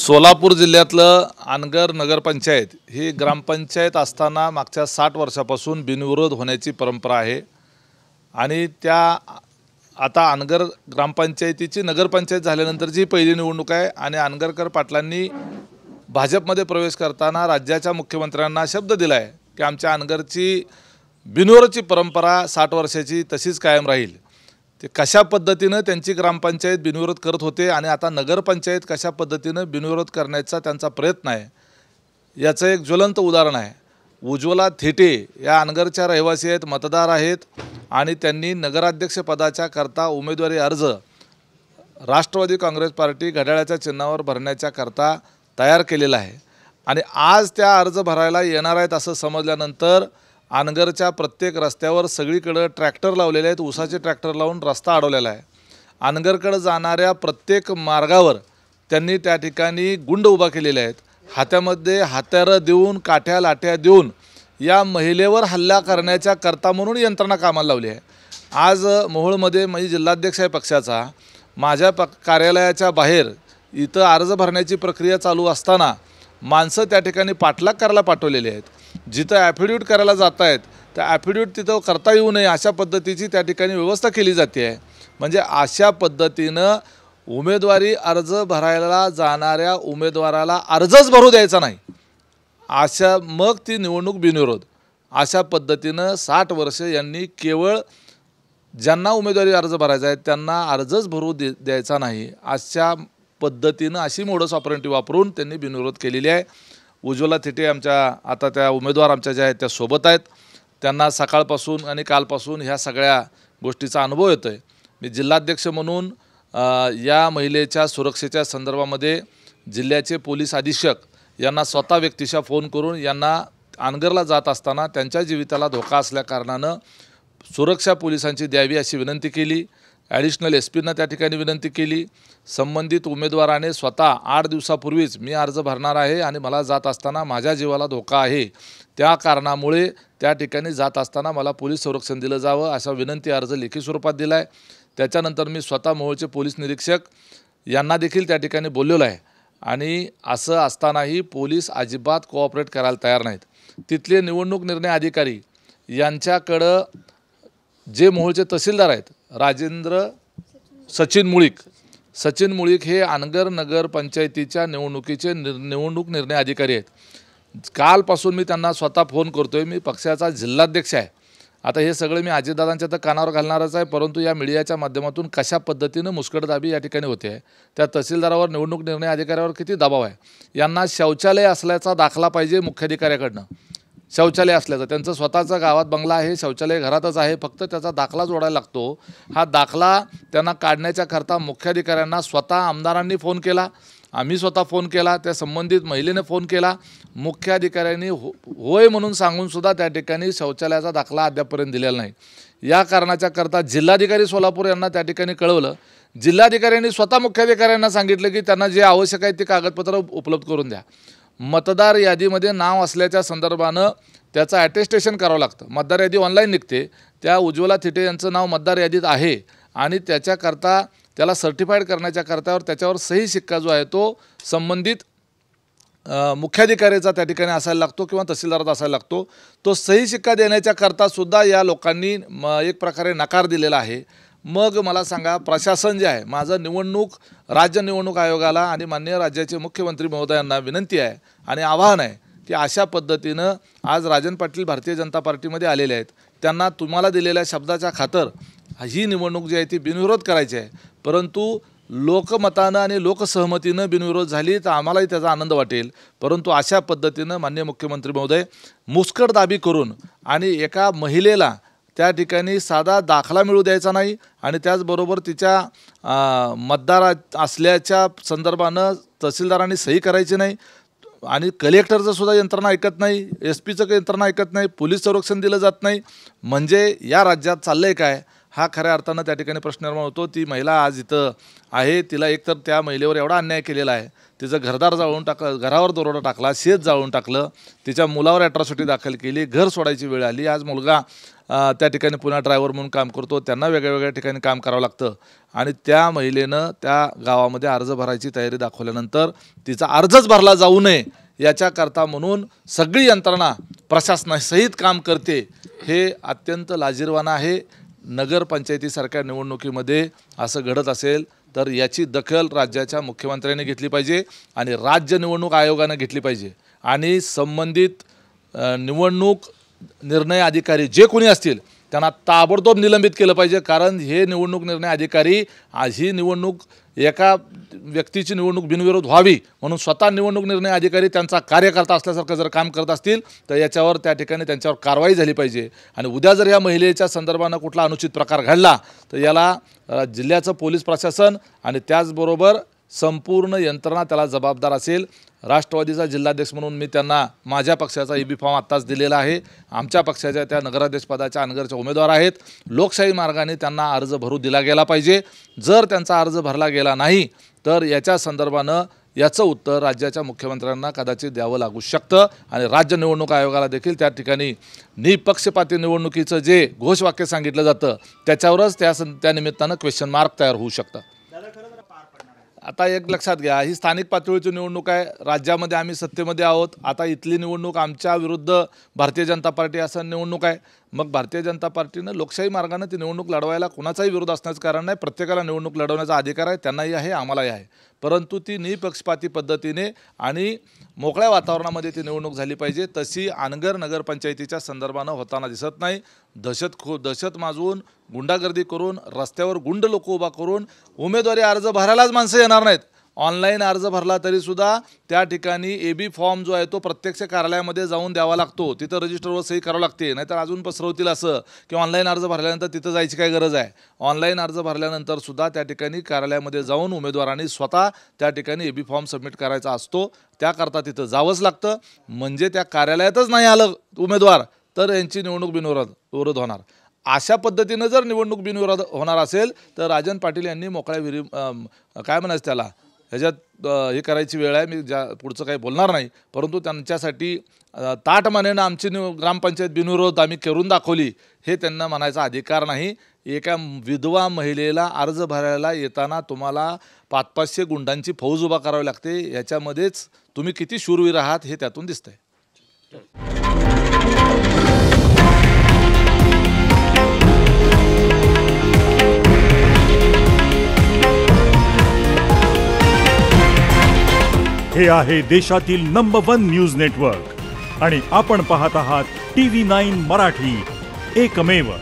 सोलापूर जिल्ह्यातलं अनगर नगरपंचायत ही ग्रामपंचायत असताना मागच्या 60 वर्षापासून बिनविरोध होण्याची परंपरा आहे आणि त्या आता अनगर ग्रामपंचायतीची नगरपंचायत झाल्यानंतरची पहिली निवडणूक आहे आणि अनगरकर पाटलांनी भाजपमध्ये प्रवेश करताना राज्याच्या मुख्यमंत्र्यांना शब्द दिला आहे की आमच्या अनगरची बिनविरोधची परंपरा 60 वर्षाची तशीच कायम राहील। ते कशा पद्धतीनं त्यांची ग्रामपंचायत बिनविरोध करत होते आणि आता नगरपंचायत कशा पद्धतीनं बिनविरोध करण्याचा त्यांचा प्रयत्न आहे याचं एक ज्वलंत उदाहरण आहे। उज्ज्वला थेटे या अनगरच्या रहिवासी आहेत, मतदार आहेत आणि त्यांनी नगराध्यक्षपदाच्या करता उमेदवारी अर्ज राष्ट्रवादी काँग्रेस पार्टी घड्याळाच्या चिन्हावर भरण्याच्या करता तयार केलेला आहे आणि आज त्या अर्ज भरायला येणार आहेत असं समजल्यानंतर अनगरच्या प्रत्येक रस्त्यावर सगळीकडे ट्रॅक्टर लावलेले आहेत, ऊसाचे ट्रॅक्टर लावून रस्ता अडवलेला आहे। अनगरकडे जाणाऱ्या प्रत्येक मार्गावर त्यांनी त्या ठिकाणी गुंड उभा केलेले आहेत, हातामध्ये हत्यारं देऊन काठ्या लाठ्या देऊन या महिलेवर हल्ला करण्याच्या करता म्हणून यंत्रणा कामाला लावली आहे। आज मोहोळमध्ये मी जिल्हाध्यक्ष आहे पक्षाचा, माझ्या कार्यालयाच्या बाहेर इथं अर्ज भरण्याची प्रक्रिया चालू असताना माणसं त्या ठिकाणी पाठलाग करायला पाठवलेले आहेत। जिथं ॲफिडेविट करायला जात आहेत त्या ॲफिडेविट तिथं करता येऊ नये अशा पद्धतीची त्या ठिकाणी व्यवस्था केली जाते आहे। म्हणजे अशा पद्धतीनं उमेदवारी अर्ज भरायला जाणाऱ्या उमेदवाराला अर्जच भरू द्यायचा नाही, अशा मग ती निवडणूक बिनविरोध अशा पद्धतीनं 60 वर्ष यांनी केवळ ज्यांना उमेदवारी अर्ज भरायचा आहे त्यांना अर्जच भरू द्यायचा नाही अशा पद्धतीनं अशी मोडस ऑपरेंटी वापरून त्यांनी बिनविरोध केलेली आहे। उज्ज्वला थेटे आमच्या आता त्या उमेदवार आमच्या ज्या आहेत त्या सोबत आहेत, त्यांना सकाळपासून आणि कालपासून ह्या सगळ्या गोष्टीचा अनुभव येतो आहे। मी जिल्हाध्यक्ष म्हणून या महिलेच्या सुरक्षेच्या संदर्भामध्ये जिल्ह्याचे पोलीस अधीक्षक यांना स्वतः व्यक्तिशः फोन करून यांना अनगरला जात असताना त्यांच्या जीविताला धोका असल्या कारणानं सुरक्षा पोलिसांची द्यावी अशी विनंती केली। ॲडिशनल एसपींना त्या ठिकाणी विनंती केली। संबंधित उमेदवाराने स्वतः 8 दिवसापूर्वीच मी अर्ज भरणार आहे आणि मला जात असताना माझ्या जीवाला धोका आहे, त्या कारणामुळे त्या ठिकाणी जात असताना मला पोलीस संरक्षण दिलं जावं असा विनंती अर्ज लेखी स्वरूपात दिला आहे। त्याच्यानंतर मी स्वतः मोहोळचे पोलीस निरीक्षक यांना देखील त्या ठिकाणी बोललेलो आहे आणि असं असतानाही पोलीस अजिबात कोऑपरेट करायला तयार नाहीत। तिथले निवडणूक निर्णय अधिकारी यांच्याकडं जे मोहोळचे तहसीलदार आहेत राजेंद्र सचिन मुळीक हे अनगर नगर पंचायतीच्या निवडणुकीचे निवडणूक निर्णय अधिकारी आहेत। कालपासून मी त्यांना स्वतः फोन करतोय, मी पक्षाचा जिल्हाध्यक्ष आहे। आता हे सगळं मी अजितदादांच्या तर कानावर घालणारच आहे, परंतु या मीडियाच्या माध्यमातून कशा पद्धतीनं मुस्कटदाबी या ठिकाणी होते आहे, त्या तहसीलदारावर निवडणूक निर्णय अधिकाऱ्यावर किती दबाव आहे। यांना शौचालय असल्याचा दाखला पाहिजे मुख्याधिकाऱ्याकडनं, शौचालय असल्याचं त्यांचं स्वतःचा गावात बंगला आहे, शौचालय घरातच आहे, फक्त त्याचा दाखला जोडायला लागतो। हा दाखला त्यांना काढण्याच्या करता मुख्याधिकाऱ्यांना स्वतः आमदारांनी फोन केला, आम्ही स्वतः फोन केला, त्या संबंधित महिलेने फोन केला, मुख्याधिकाऱ्यांनी होय म्हणून सांगूनसुद्धा त्या ठिकाणी शौचालयाचा दाखला अद्यापपर्यंत दिलेला नाही। या कारणाच्या करता जिल्हाधिकारी सोलापूर यांना त्या ठिकाणी कळवलं। जिल्हाधिकाऱ्यांनी स्वतः मुख्याधिकाऱ्यांना सांगितलं की त्यांना जे आवश्यक आहे ते कागदपत्र उपलब्ध करून द्या। मतदार यादीमध्ये नाव असल्याच्या संदर्भानं त्याचं ॲटेस्टेशन करावं लागतं, मतदार यादी ऑनलाईन निघते, त्या उज्ज्वला थेटे यांचं नाव मतदार यादीत आहे आणि त्याच्याकरता त्याला सर्टिफाईड करण्याच्या करतावर त्याच्यावर सही शिक्का जो आहे तो संबंधित मुख्याधिकाऱ्याचा त्या ठिकाणी असायला लागतो किंवा तहसीलदाराचा असायला लागतो। तो सही शिक्का देण्याच्या करतासुद्धा या लोकांनी एक प्रकारे नकार दिलेला आहे। मग मला सांगा, प्रशासन जे आहे, माझं राज्य निवडणूक आयोगाला आणि माननीय राज्याचे मुख्यमंत्री महोदयांना विनंती आहे आणि आवाहन आहे की अशा पद्धतीनं आज राजन पाटील भारतीय जनता पार्टीमध्ये आलेले आहेत, त्यांना तुम्हाला दिलेल्या शब्दाच्या खातर ही निवडणूक जी आहे ती बिनविरोध करायची आहे, परंतु लोकमतानं आणि लोकसहमतीनं बिनविरोध झाली तर आम्हालाही त्याचा आनंद वाटेल। परंतु अशा पद्धतीनं माननीय मुख्यमंत्री महोदय मुस्कटदाबी करून आणि एका महिलेला त्या ठिकाणी साधा दाखला मिळू द्यायचा नाही आणि त्याचबरोबर तिच्या मतदार असल्याच्या संदर्भानं तहसीलदारांनी सही करायची नाही आणि कलेक्टरचं सुद्धा यंत्रणा ऐकत नाही, एस पीचं यंत्रणा ऐकत नाही, पोलीस संरक्षण दिलं जात नाही। म्हणजे या राज्यात चाललं आहे काय, हा खऱ्या अर्थानं त्या ठिकाणी प्रश्न निर्माण होतो। ती महिला आज इथं आहे, तिला एकतर त्या महिलेवर एवढा अन्याय केलेला आहे, तिचं घरदार जाळून टाकलं, घरावर दरोडा टाकला, शेत जाळून टाकलं, तिच्या मुलावर ॲट्रॉसिटी दाखल केली, घर सोडायची वेळ आली। आज मुलगा त्या ठिकाणी पुन्हा ड्रायव्हर म्हणून काम करतो, त्यांना वेगळ्या ठिकाणी काम करावं लागतं आणि त्या महिलेनं त्या गावामध्ये अर्ज भरायची तयारी दाखवल्यानंतर तिचा अर्जच भरला जाऊ नये याच्याकरता म्हणून सगळी यंत्रणा प्रशासनासहित काम करते, हे अत्यंत लाजिरवाणं आहे। नगरपंचायतीसारख्या निवडणुकीमध्ये असं घडत असेल तर याची दखल राज्याच्या मुख्यमंत्र्यांनी घेतली पाहिजे आणि राज्य निवडणूक आयोगाने घेतली पाहिजे आणि संबंधित निवडणूक निर्णय अधिकारी जे कोणी असतील त्यांना ताबडतोब निलंबित केलं पाहिजे। कारण हे निवडणूक निर्णय अधिकारी आज ही निवडणूक एका व्यक्तीची निवडणूक बिनविरोध व्हावी म्हणून स्वतः निवडणूक निर्णय अधिकारी त्यांचा कार्यकर्ता असल्यासारखं जर काम करत असतील तर याच्यावर त्या ठिकाणी त्यांच्यावर कारवाई झाली पाहिजे आणि उद्या जर या महिलेच्या संदर्भानं कुठला अनुचित प्रकार घडला तर याला जिल्ह्याचं पोलीस प्रशासन आणि त्याचबरोबर संपूर्ण यंत्रणा त्याला जबाबदार असेल। राष्ट्रवादीचा जिल्हाध्यक्ष म्हणून मी त्यांना माझ्या पक्षाचा EB फॉर्म आत्ताच दिलेला आहे। आमच्या पक्षाच्या त्या नगराध्यक्ष पदाच्या अनगरच्या उमेदवार आहेत, लोकशाही मार्गाने त्यांना अर्ज भरू दिला गेला पाहिजे। जर त्यांचा अर्ज भरला गेला नाही तर याच्या संदर्भानं याचं उत्तर राज्याच्या मुख्यमंत्र्यांना कदाचित द्यावं लागू शकतं आणि राज्य निवडणूक आयोगाला देखील त्या ठिकाणी निपक्षपाती निवडणुकीचं जे घोषवाक्य सांगितलं जातं त्याच्यावरच त्या निमित्तानं क्वेश्चन मार्क तयार होऊ शकतं। आता एक लक्षात घ्या, ही स्थानिक पातळीची निवडणूक आहे, राज्यामध्ये आम्ही सत्तेमध्ये आहोत। आता इथली निवडणूक आमच्या विरुद्ध भारतीय जनता पार्टी असं निवडणूक आहे, मग भारतीय जनता पार्टीनं लोकशाही मार्गाने ती निवडणूक लढवायला कुणाचाही विरोध असण्याचं कारण नाही। प्रत्येकाला निवडणूक लढवण्याचा अधिकार आहे, त्यांनाही आहे, आम्हालाही आहे, परंतु ती निपक्षपाती पद्धतीने आणि मोकळ्या वातावरणामध्ये ती निवडणूक झाली पाहिजे। तशी अनगर नगरपंचायतीच्या संदर्भानं होताना दिसत नाही। दहशत माजवून गुंडागर्दी करून रस्त्यावर गुंड लोक उभा करून उमेदवारी अर्ज भरायलाच माणसं येणार नाहीत। ऑनलाईन अर्ज भरला तरीसुद्धा त्या ठिकाणी EB फॉर्म जो आहे तो प्रत्यक्ष कार्यालयामध्ये जाऊन द्यावा लागतो, तिथं रजिस्टरवर सही करावं लागते, नाहीतर अजून पसरवतील असं की ऑनलाईन अर्ज भरल्यानंतर तिथं जायची काय गरज आहे। ऑनलाईन अर्ज भरल्यानंतर सुद्धा त्या ठिकाणी कार्यालयामध्ये जाऊन उमेदवारांनी स्वतः त्या ठिकाणी EB फॉर्म सबमिट करायचा असतो, त्याकरता तिथं जावंच लागतं। म्हणजे त्या कार्यालयातच नाही आलं उमेदवार तर यांची निवडणूक बिनविरोध होणार। अशा पद्धतीनं जर निवडणूक बिनविरोध होणार असेल तर राजन पाटील यांनी मोकळ्या काय म्हणायचं त्याला ह्याच्यात हे करायची वेळ आहे। मी पुढचं काही बोलणार नाही, परंतु त्यांच्यासाठी ताटमानेनं आमची ग्रामपंचायत बिनविरोध आम्ही करून दाखवली हे त्यांना म्हणायचा अधिकार नाही। एका विधवा महिलेला अर्ज भरायला येताना तुम्हाला 500-500 गुंडांची फौज उभा करावी लागते, याच्यामध्येच तुम्ही किती शूरवीर आहात हे त्यातून दिसतंय। हे आहे देशातील नंबर 1 न्यूज नेटवर्क आणि आपण पाहत आहात TV9 मराठी, एकमेव।